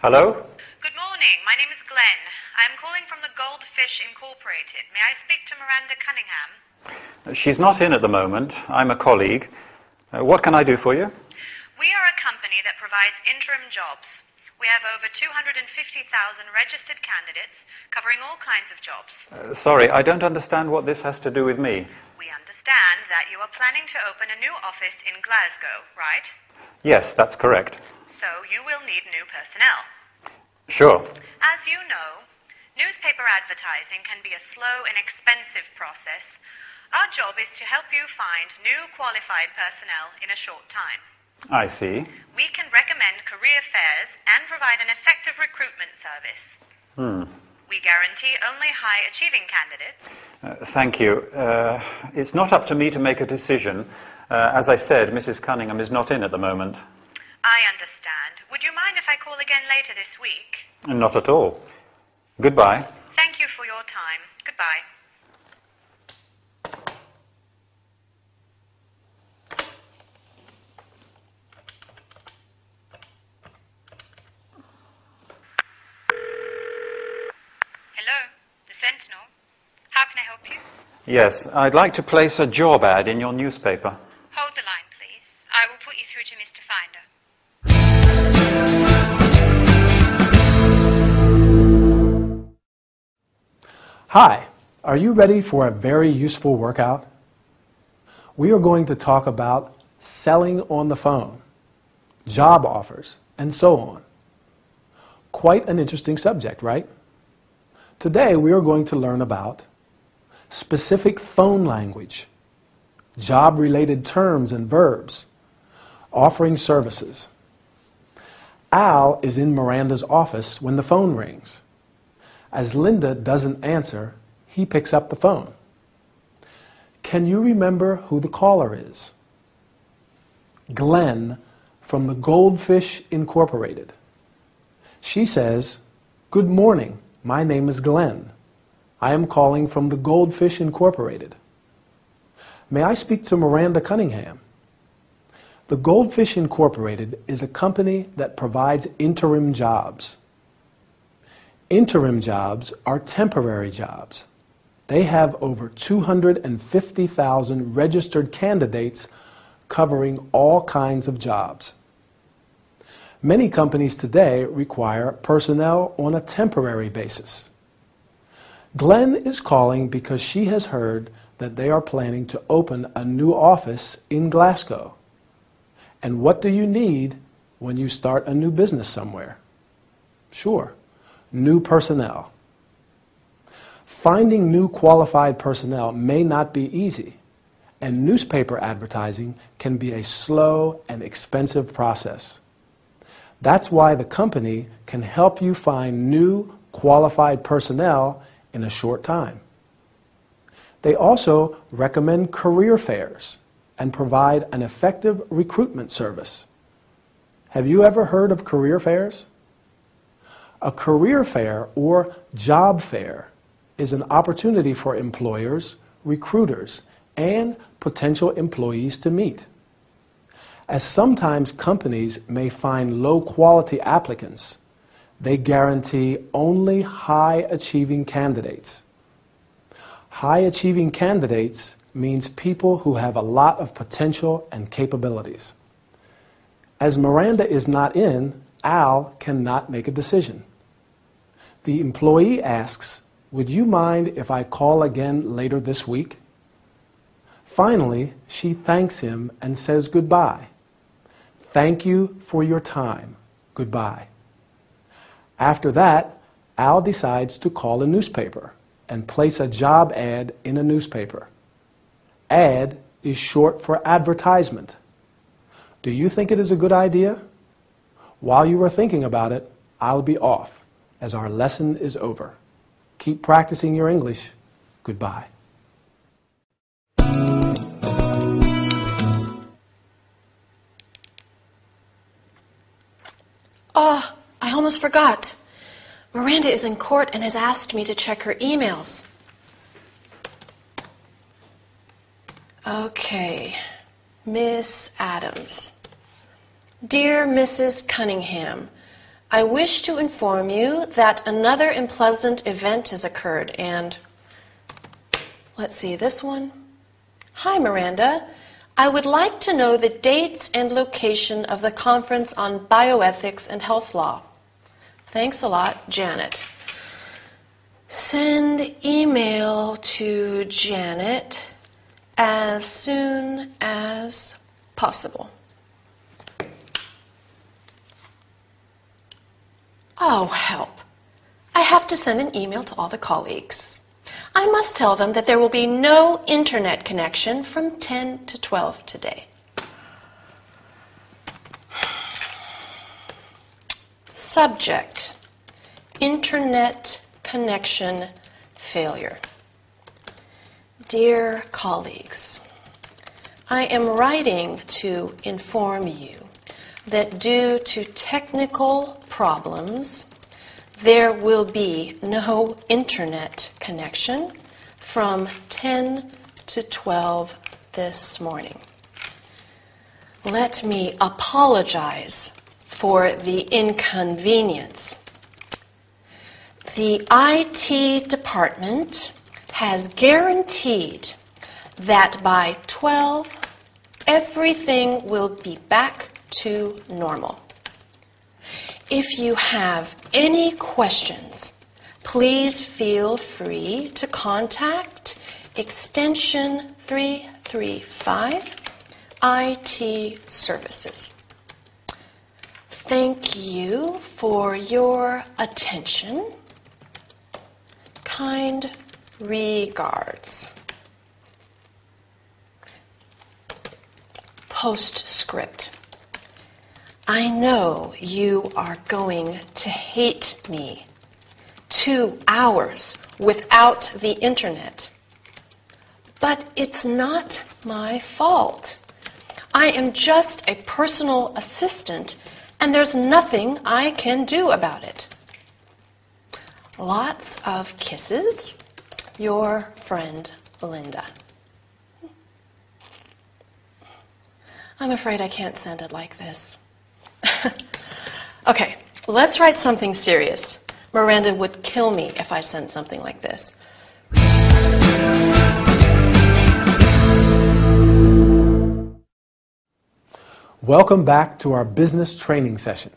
Hello? Good morning. My name is Glenn. I am calling from the Goldfish Incorporated. May I speak to Miranda Cunningham? She's not in at the moment. I'm a colleague. What can I do for you? We are a company that provides interim jobs. We have over 250,000 registered candidates covering all kinds of jobs. Sorry, I don't understand what this has to do with me. We understand that you are planning to open a new office in Glasgow, right? Yes, that's correct. So you will need new personnel. Sure. As you know, newspaper advertising can be a slow and expensive process. Our job is to help you find new qualified personnel in a short time. I see. We can recommend career fairs and provide an effective recruitment service. We guarantee only high-achieving candidates. Thank you. It's not up to me to make a decision. As I said, Mrs. Cunningham is not in at the moment. I understand. Would you mind if I call again later this week? Not at all. Goodbye. Thank you for your time. Goodbye. Hello, the Sentinel. How can I help you? Yes, I'd like to place a job ad in your newspaper. Hold the line, please. I will put you through to Mr. Finder. Hi, are you ready for a very useful workout? We are going to talk about selling on the phone, job offers, and so on. Quite an interesting subject, right? Today we are going to learn about specific phone language, job-related terms and verbs, offering services. Al is in Miranda's office when the phone rings. As Linda doesn't answer, he picks up the phone. Can you remember who the caller is? Glenn from the Goldfish Incorporated. She says, "Good morning, my name is Glenn. I am calling from the Goldfish Incorporated. May I speak to Miranda Cunningham?" The Goldfish Incorporated is a company that provides interim jobs. Interim jobs are temporary jobs. They have over 250,000 registered candidates covering all kinds of jobs. Many companies today require personnel on a temporary basis. Glenn is calling because she has heard that they are planning to open a new office in Glasgow. And what do you need when you start a new business somewhere? Sure, new personnel. Finding new qualified personnel may not be easy, and newspaper advertising can be a slow and expensive process. That's why the company can help you find new qualified personnel in a short time. They also recommend career fairs and provide an effective recruitment service. Have you ever heard of career fairs? A career fair or job fair is an opportunity for employers, recruiters, and potential employees to meet. As sometimes companies may find low-quality applicants, they guarantee only high-achieving candidates. High-achieving candidates means people who have a lot of potential and capabilities. As Miranda is not in, Al cannot make a decision. The employee asks, "Would you mind if I call again later this week?" Finally, she thanks him and says goodbye. "Thank you for your time. Goodbye." After that, Al decides to call a newspaper and place a job ad in a newspaper. Ad is short for advertisement. Do you think it is a good idea? While you are thinking about it, I'll be off, as our lesson is over. Keep practicing your English. Goodbye. Oh, I almost forgot. Miranda is in court and has asked me to check her emails. Okay, Miss Adams. Dear Mrs. Cunningham, I wish to inform you that another unpleasant event has occurred and... Let's see, this one. Hi, Miranda. I would like to know the dates and location of the conference on bioethics and health law. Thanks a lot, Janet. Send email to Janet as soon as possible. Oh, help. I have to send an email to all the colleagues. I must tell them that there will be no internet connection from 10 to 12 today. Subject, internet connection failure. Dear colleagues, I am writing to inform you that due to technical problems, there will be no internet connection from 10 to 12 this morning. Let me apologize for the inconvenience. The IT department has guaranteed that by 12, everything will be back to normal. If you have any questions, please feel free to contact extension 335 IT Services. Thank you for your attention. Kind regards. Postscript. I know you are going to hate me. 2 hours without the internet. But it's not my fault. I am just a personal assistant, and there's nothing I can do about it. Lots of kisses. Your friend, Linda. I'm afraid I can't send it like this. Okay, let's write something serious. Miranda would kill me if I sent something like this. Welcome back to our business training session.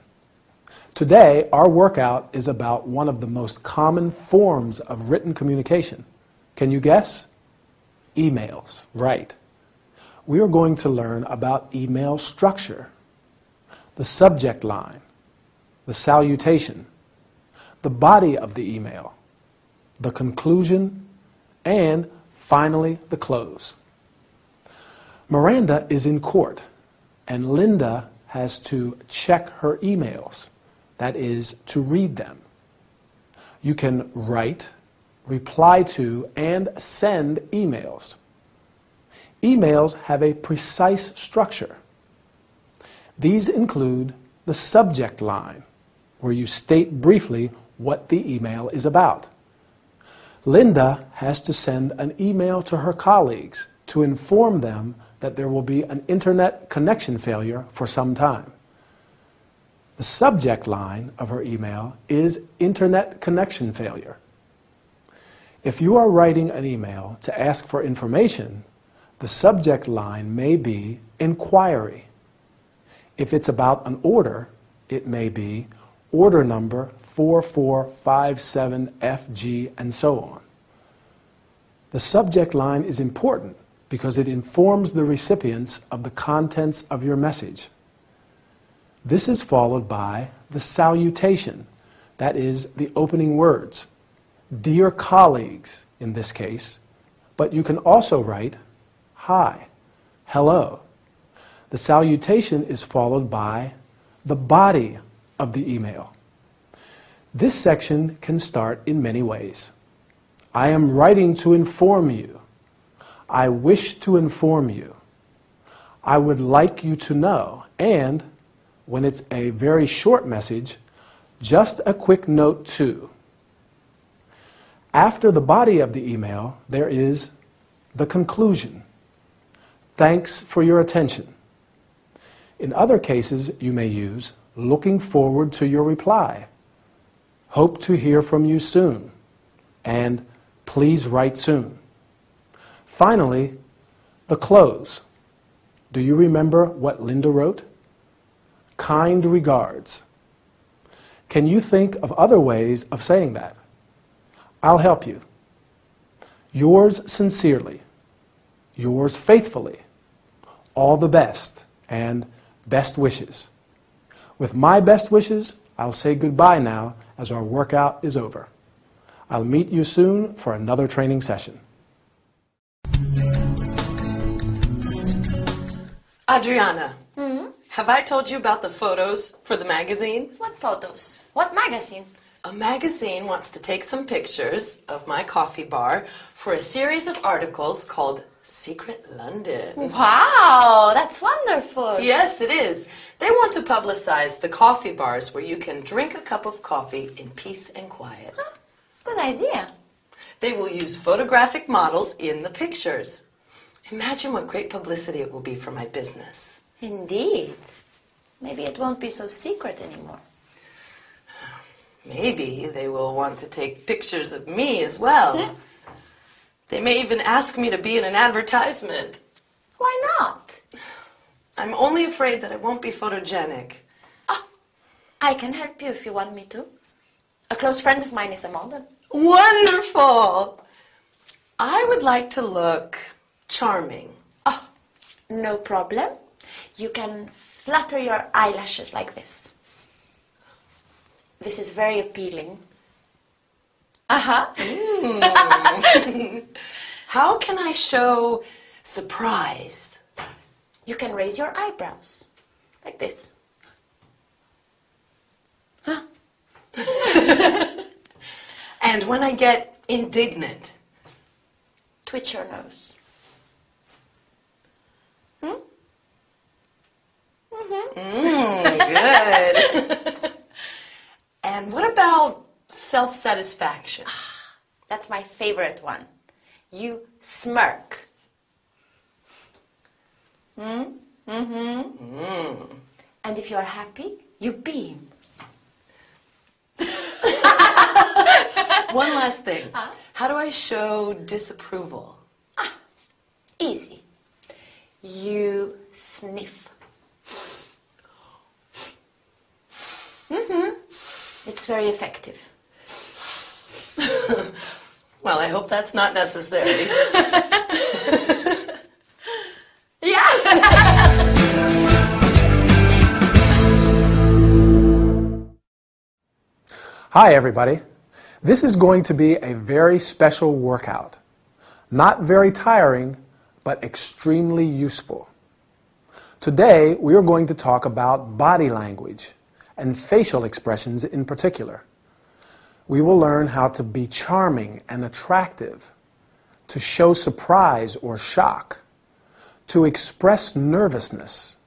Today, our workout is about one of the most common forms of written communication. Can you guess? Emails, right. We are going to learn about email structure, the subject line, the salutation, the body of the email, the conclusion, and finally the close. Miranda is in court, and Linda has to check her emails, that is, to read them. You can write, reply to, and send emails. Emails have a precise structure. These include the subject line, where you state briefly what the email is about. Linda has to send an email to her colleagues to inform them that there will be an internet connection failure for some time. The subject line of her email is internet connection failure. If you are writing an email to ask for information, the subject line may be inquiry. If it's about an order, it may be order number 4457FG and so on. The subject line is important because it informs the recipients of the contents of your message. This is followed by the salutation, that is, the opening words. Dear colleagues, in this case, but you can also write hi, hello. The salutation is followed by the body of the email. This section can start in many ways. I am writing to inform you. I wish to inform you. I would like you to know. And when it's a very short message, just a quick note too. After the body of the email, there is the conclusion. Thanks for your attention. In other cases, you may use looking forward to your reply. Hope to hear from you soon. And please write soon. Finally, the close. Do you remember what Linda wrote? Kind regards. Can you think of other ways of saying that? I'll help you. Yours sincerely. Yours faithfully. All the best and best wishes. With my best wishes, I'll say goodbye now as our workout is over. I'll meet you soon for another training session. Adriana, have I told you about the photos for the magazine? What photos? What magazine? A magazine wants to take some pictures of my coffee bar for a series of articles called Secret London. Wow, that's wonderful. Yes, it is. They want to publicize the coffee bars where you can drink a cup of coffee in peace and quiet. Huh, good idea. They will use photographic models in the pictures. Imagine what great publicity it will be for my business. Indeed. Maybe it won't be so secret anymore. Maybe they will want to take pictures of me as well. They may even ask me to be in an advertisement. Why not? I'm only afraid that I won't be photogenic. Oh, I can help you if you want me to. A close friend of mine is a model. Wonderful! I would like to look charming. Oh, no problem. You can flutter your eyelashes like this. This is very appealing. Uh-huh. How can I show surprise? You can raise your eyebrows. Like this. Huh? And when I get indignant? Twitch your nose. Good. And what about self-satisfaction? That's my favorite one. You smirk. And if you're happy, you beam. One last thing. How do I show disapproval? Easy. You sniff. It's very effective. Well, I hope that's not necessary. Yeah. Hi, everybody. This is going to be a very special workout. Not very tiring, but extremely useful. Today, we are going to talk about body language and facial expressions in particular. We will learn how to be charming and attractive, to show surprise or shock, to express nervousness,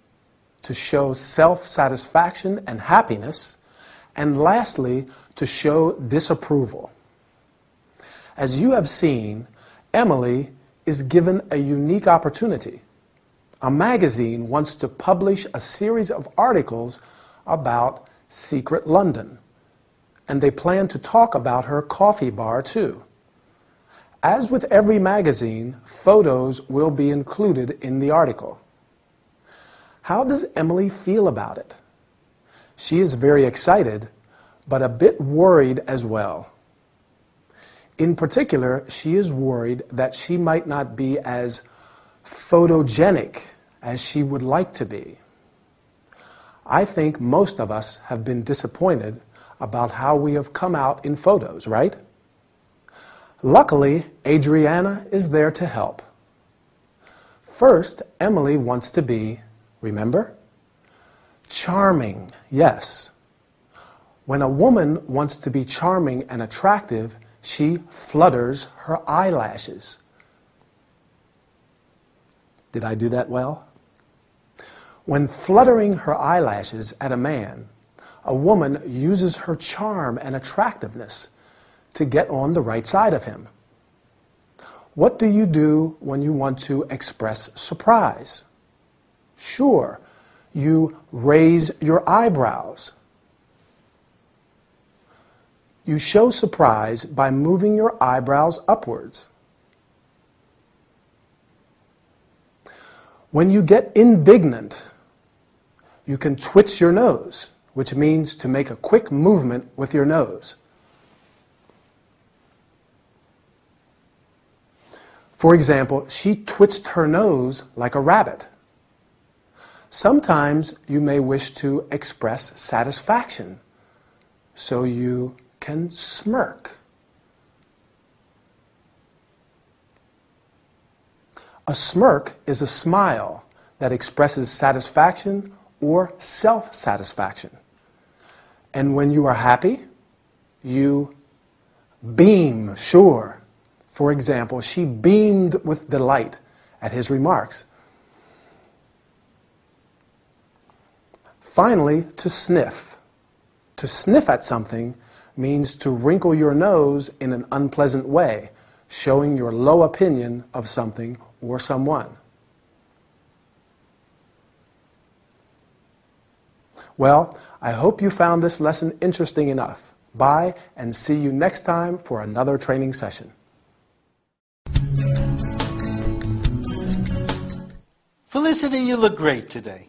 to show self-satisfaction and happiness, and lastly, to show disapproval. As you have seen, Emily is given a unique opportunity. A magazine wants to publish a series of articles about Secret London, and they plan to talk about her coffee bar too. As with every magazine, photos will be included in the article. How does Emily feel about it? She is very excited, but a bit worried as well. In particular, she is worried that she might not be as photogenic as she would like to be. I think most of us have been disappointed about how we have come out in photos, right? Luckily, Adriana is there to help. First, Emily wants to be, remember? Charming, yes. When a woman wants to be charming and attractive, she flutters her eyelashes. Did I do that well? When fluttering her eyelashes at a man, a woman uses her charm and attractiveness to get on the right side of him. What do you do when you want to express surprise? Sure, You raise your eyebrows. You show surprise by moving your eyebrows upwards. When you get indignant, you can twitch your nose, which means to make a quick movement with your nose. For example, she twitched her nose like a rabbit. Sometimes you may wish to express satisfaction, so you can smirk. A smirk is a smile that expresses satisfaction or self-satisfaction. And when you are happy, you beam, sure. For example, she beamed with delight at his remarks. Finally, to sniff. To sniff at something means to wrinkle your nose in an unpleasant way, showing your low opinion of something or someone. Well, I hope you found this lesson interesting enough. Bye, and see you next time for another training session. Felicity, you look great today.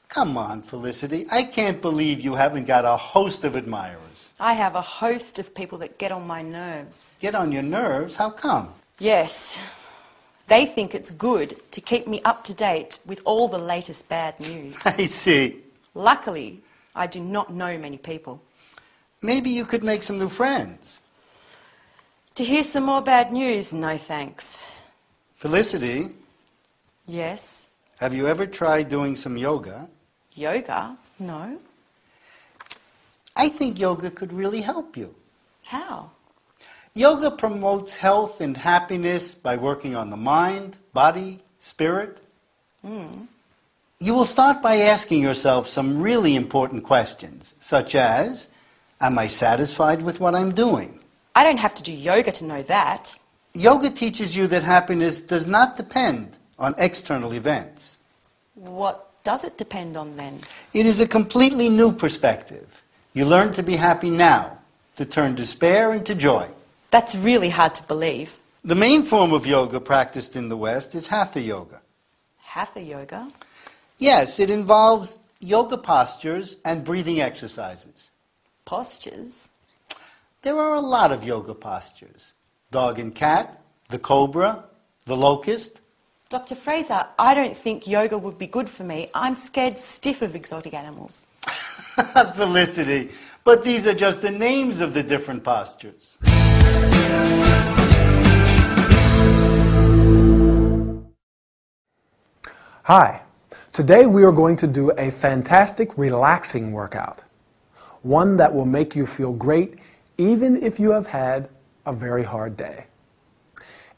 Come on, Felicity. I can't believe you haven't got a host of admirers. I have a host of people that get on my nerves. Get on your nerves? How come? Yes. They think it's good to keep me up to date with all the latest bad news. I see. Luckily, I do not know many people. Maybe you could make some new friends. To hear some more bad news, no thanks. Felicity, Yes. have you ever tried doing some yoga? Yoga? No. I think yoga could really help you. How? Yoga promotes health and happiness by working on the mind, body, spirit. You will start by asking yourself some really important questions, such as, am I satisfied with what I'm doing? I don't have to do yoga to know that. Yoga teaches you that happiness does not depend on external events. What does it depend on then? It is a completely new perspective. You learn to be happy now, to turn despair into joy. That's really hard to believe. The main form of yoga practiced in the West is Hatha yoga. Hatha yoga? Yes, it involves yoga postures and breathing exercises. Postures? There are a lot of yoga postures. Dog and cat, the cobra, the locust. Dr. Fraser, I don't think yoga would be good for me. I'm scared stiff of exotic animals. Felicity, but these are just the names of the different postures. Hi. Today we are going to do a fantastic relaxing workout. One that will make you feel great even if you have had a very hard day.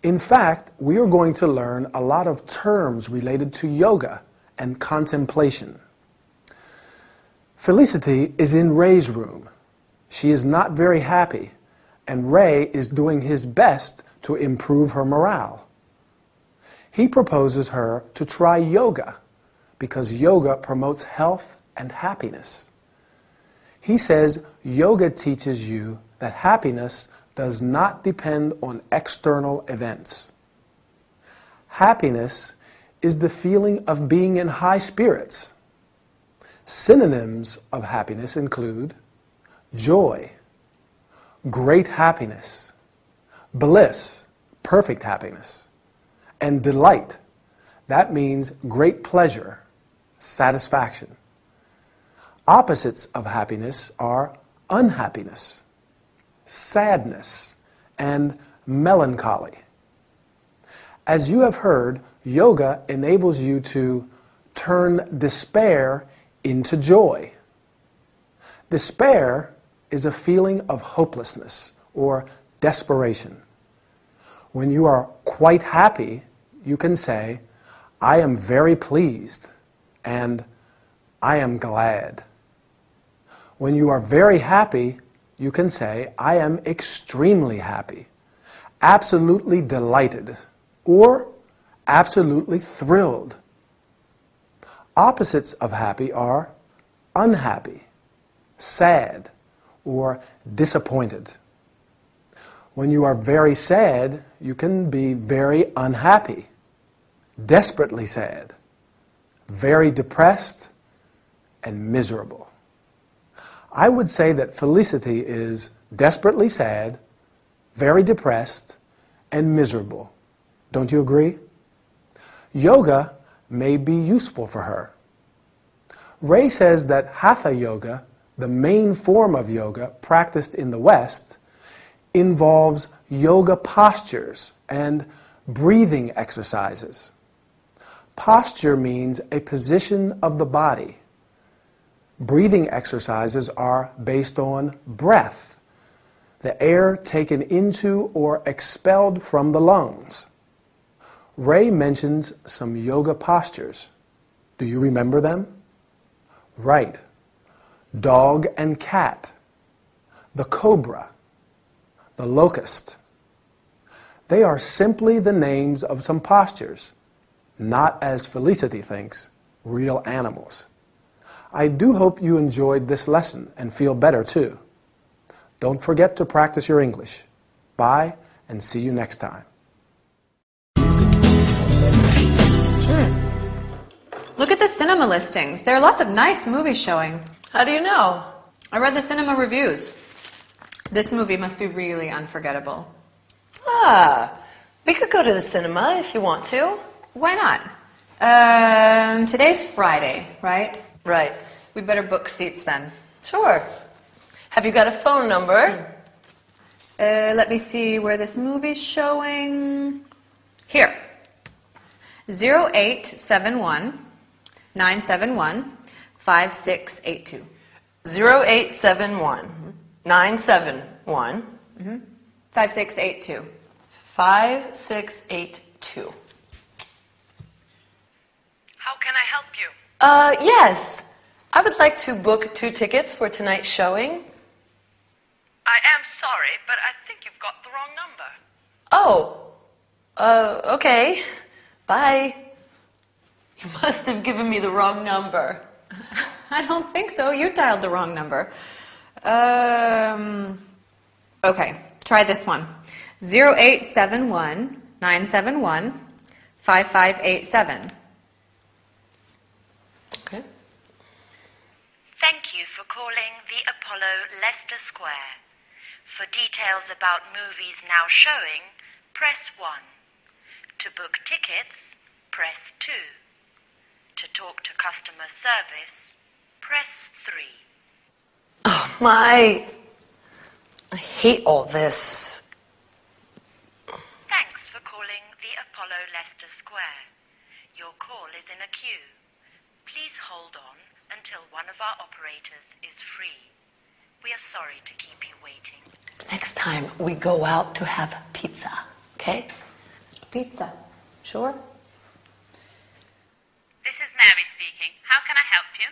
In fact, we are going to learn a lot of terms related to yoga and contemplation. Felicity is in Ray's room. She is not very happy, and Ray is doing his best to improve her morale. He proposes her to try yoga because yoga promotes health and happiness. He says yoga teaches you that happiness does not depend on external events. Happiness is the feeling of being in high spirits. Synonyms of happiness include joy, great happiness, bliss, perfect happiness, and delight. That means great pleasure, satisfaction. Opposites of happiness are unhappiness, sadness, and melancholy. As you have heard, yoga enables you to turn despair into joy. Despair is a feeling of hopelessness or desperation. When you are quite happy, you can say, I am very pleased, and I am glad. When you are very happy, you can say, I am extremely happy, absolutely delighted, or absolutely thrilled. Opposites of happy are unhappy, sad, or disappointed. When you are very sad, you can be very unhappy, desperately sad, very depressed, and miserable. I would say that felicity is desperately sad, very depressed, and miserable. Don't you agree? Yoga may be useful for her. Ray says that Hatha Yoga, the main form of yoga practiced in the West, involves yoga postures and breathing exercises. Posture means a position of the body. Breathing exercises are based on breath, the air taken into or expelled from the lungs. Ray mentions some yoga postures. Do you remember them? Right. Dog and cat, the cobra, the locust. They are simply the names of some postures, not, as Felicity thinks, real animals. I do hope you enjoyed this lesson and feel better too. Don't forget to practice your English. Bye, and see you next time. Look at the cinema listings. There are lots of nice movies showing. How do you know? I read the cinema reviews. This movie must be really unforgettable. Ah, we could go to the cinema if you want to. Why not? Today's Friday, right? Right. We better book seats then. Sure. Have you got a phone number? Let me see where this movie's showing. Here. 0871 971 5682. 0871 971 5682. 5682. How can I help you? Yes. I would like to book 2 tickets for tonight's showing. I am sorry, but I think you've got the wrong number. Oh. Okay. Bye. You must have given me the wrong number. I don't think so. You dialed the wrong number. Okay, try this one. 0871 971 5587. Okay. Thank you for calling the Apollo Leicester Square. For details about movies now showing, press 1. To book tickets, press 2. To talk to customer service, press 3. Oh, my. I hate all this. Thanks for calling the Apollo Leicester Square. Your call is in a queue. Please hold on until one of our operators is free. We are sorry to keep you waiting. Next time we go out to have pizza, okay? Pizza. Sure. This is Mary speaking. How can I help you?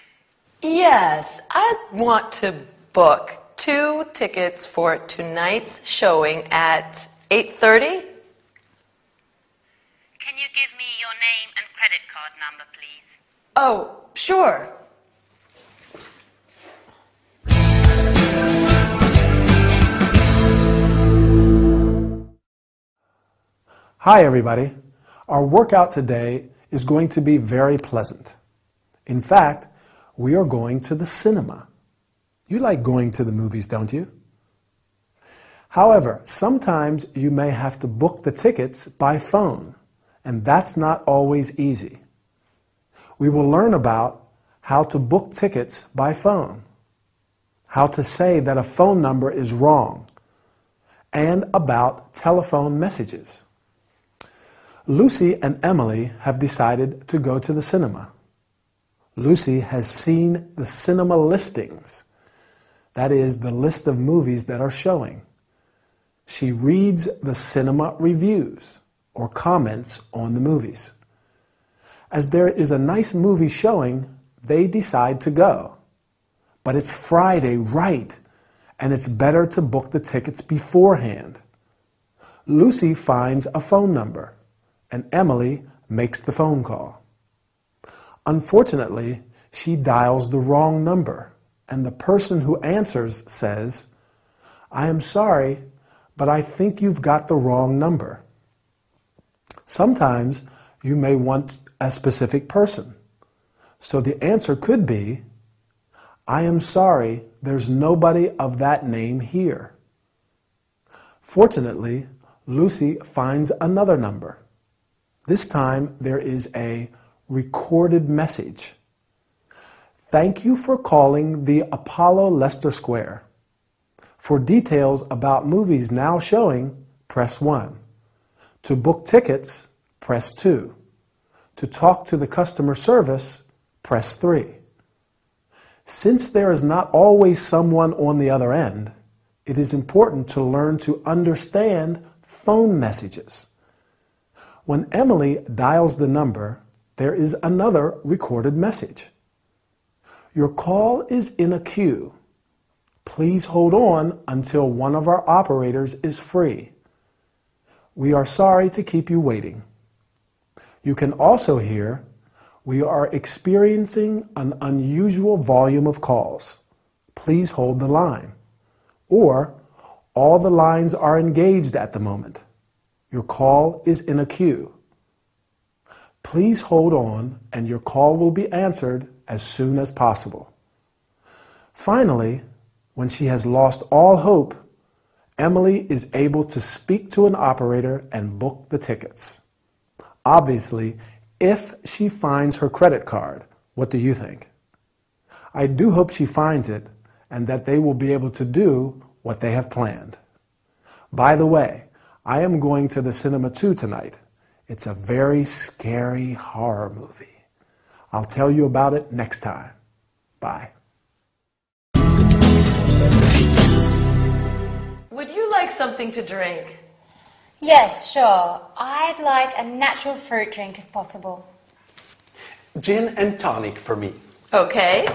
Yes, I want to book 2 tickets for tonight's showing at 8:30. Can you give me your name and credit card number, please? Oh, sure. Hi everybody. Our workout today is going to be very pleasant. In fact, we are going to the cinema. You like going to the movies, don't you? However, sometimes you may have to book the tickets by phone, and that's not always easy. We will learn about how to book tickets by phone, how to say that a phone number is wrong, and about telephone messages. Lucy and Emily have decided to go to the cinema. Lucy has seen the cinema listings. That is, the list of movies that are showing. She reads the cinema reviews or comments on the movies. As there is a nice movie showing, they decide to go. But it's Friday, right? And it's better to book the tickets beforehand. Lucy finds a phone number, and Emily makes the phone call. Unfortunately, she dials the wrong number, and the person who answers says, "I am sorry, but I think you've got the wrong number." Sometimes you may want a specific person. So the answer could be, "I am sorry, there's nobody of that name here." Fortunately, Lucy finds another number. This time there is a recorded message. "Thank you for calling the Apollo Leicester Square. For details about movies now showing, press 1. To book tickets, press 2. To talk to the customer service, press 3. Since there is not always someone on the other end, it is important to learn to understand phone messages. When Emily dials the number, there is another recorded message. Your call is in a queue. Please hold on until one of our operators is free. We are sorry to keep you waiting." You can also hear, "We are experiencing an unusual volume of calls. Please hold the line." Or, "All the lines are engaged at the moment. Your call is in a queue. Please hold on and your call will be answered as soon as possible." Finally, when she has lost all hope, Emily is able to speak to an operator and book the tickets. Obviously, if she finds her credit card, what do you think? I do hope she finds it and that they will be able to do what they have planned. By the way, I am going to the cinema too tonight. It's a very scary horror movie. I'll tell you about it next time. Bye. Would you like something to drink? Yes, sure. I'd like a natural fruit drink if possible. Gin and tonic for me. Okay.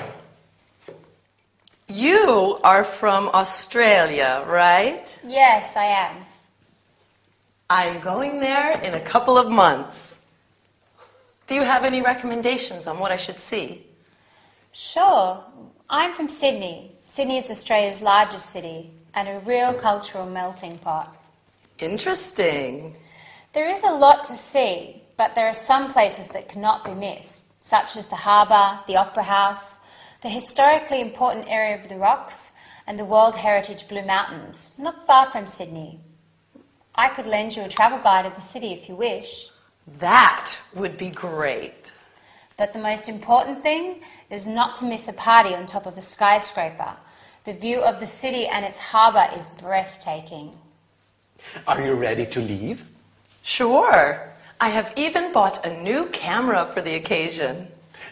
You are from Australia, right? Yes, I am. I'm going there in a couple of months. Do you have any recommendations on what I should see? Sure. I'm from Sydney. Sydney is Australia's largest city and a real cultural melting pot. Interesting. There is a lot to see, but there are some places that cannot be missed, such as the harbour, the Opera House, the historically important area of the Rocks, and the World Heritage Blue Mountains, not far from Sydney. I could lend you a travel guide of the city if you wish. That would be great. But the most important thing is not to miss a party on top of a skyscraper. The view of the city and its harbour is breathtaking. Are you ready to leave? Sure. I have even bought a new camera for the occasion.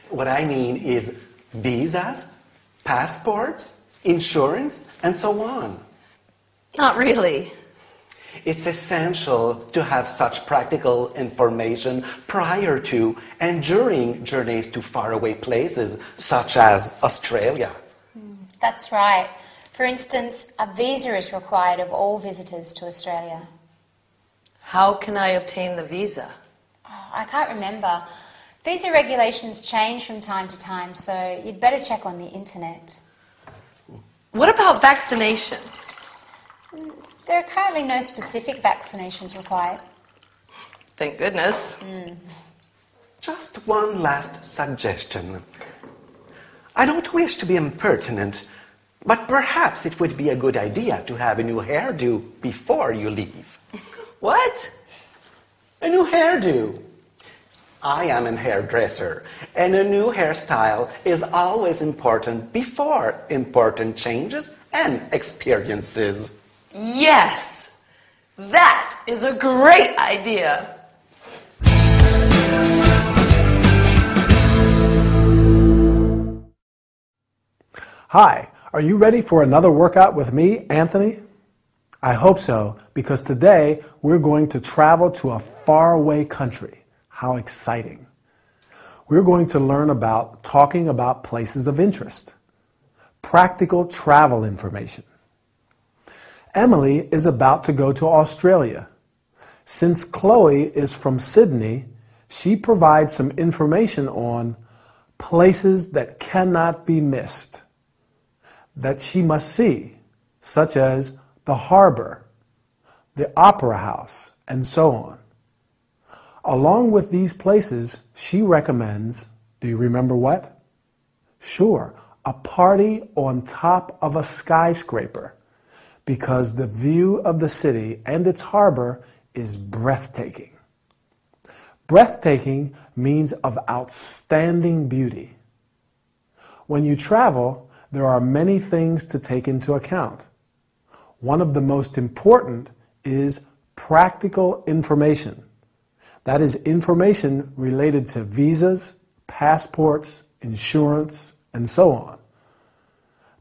What I mean is visas, passports, insurance, and so on. Not really. It's essential to have such practical information prior to and during journeys to faraway places such as Australia. That's right. For instance, a visa is required of all visitors to Australia. How can I obtain the visa? Oh, I can't remember. Visa regulations change from time to time, so you'd better check on the internet. What about vaccinations? There are currently no specific vaccinations required. Thank goodness. Just one last suggestion. I don't wish to be impertinent, but perhaps it would be a good idea to have a new hairdo before you leave. What? A new hairdo. I am a hairdresser, and a new hairstyle is always important before important changes and experiences. Yes! That is a great idea! Hi, are you ready for another workout with me, Anthony? I hope so, because today we're going to travel to a faraway country. How exciting. We're going to learn about talking about places of interest, practical travel information. Emily is about to go to Australia. Since Chloe is from Sydney, she provides some information on places that cannot be missed, that she must see, such as the harbor, the opera house, and so on. Along with these places, she recommends, do you remember what? Sure, a party on top of a skyscraper, because the view of the city and its harbor is breathtaking. Breathtaking means of outstanding beauty. When you travel, there are many things to take into account. One of the most important is practical information. That is information related to visas, passports, insurance, and so on.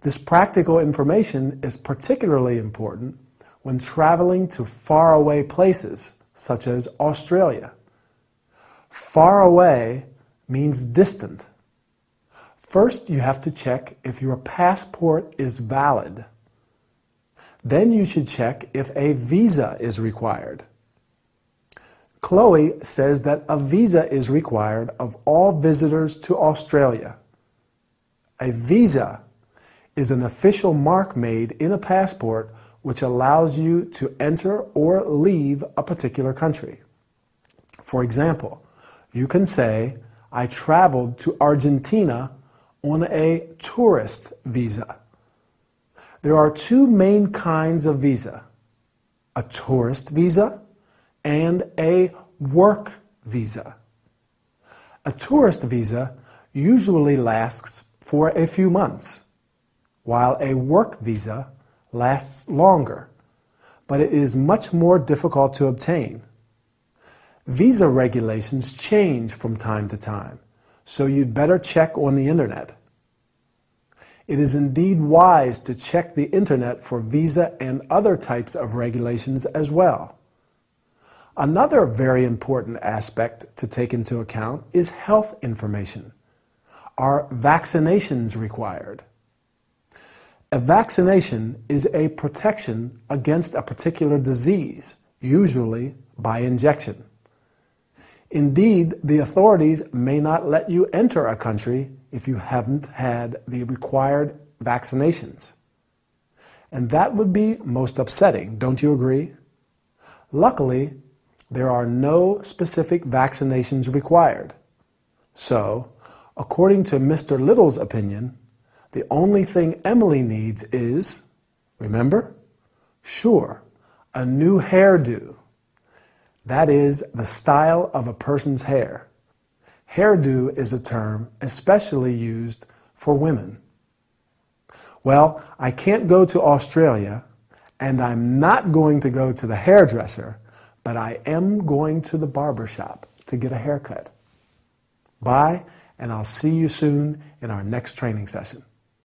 This practical information is particularly important when traveling to faraway places, such as Australia. Far away means distant. First, you have to check if your passport is valid. Then you should check if a visa is required. Chloe says that a visa is required of all visitors to Australia. A visa is an official mark made in a passport which allows you to enter or leave a particular country. For example, you can say, I traveled to Argentina on a tourist visa. There are two main kinds of visa, a tourist visa and a work visa. A tourist visa usually lasts for a few months, while a work visa lasts longer, but it is much more difficult to obtain. Visa regulations change from time to time, so you'd better check on the internet. It is indeed wise to check the internet for visa and other types of regulations as well. Another very important aspect to take into account is health information. Are vaccinations required? A vaccination is a protection against a particular disease, usually by injection. Indeed, the authorities may not let you enter a country if you haven't had the required vaccinations. And that would be most upsetting, don't you agree? Luckily, there are no specific vaccinations required. So, according to Mr. Little's opinion, the only thing Emily needs is, remember? Sure, a new hairdo. That is the style of a person's hair. Hairdo is a term especially used for women. Well, I can't go to Australia, and I'm not going to go to the hairdresser, but I am going to the barber shop to get a haircut. Bye, and I'll see you soon in our next training session.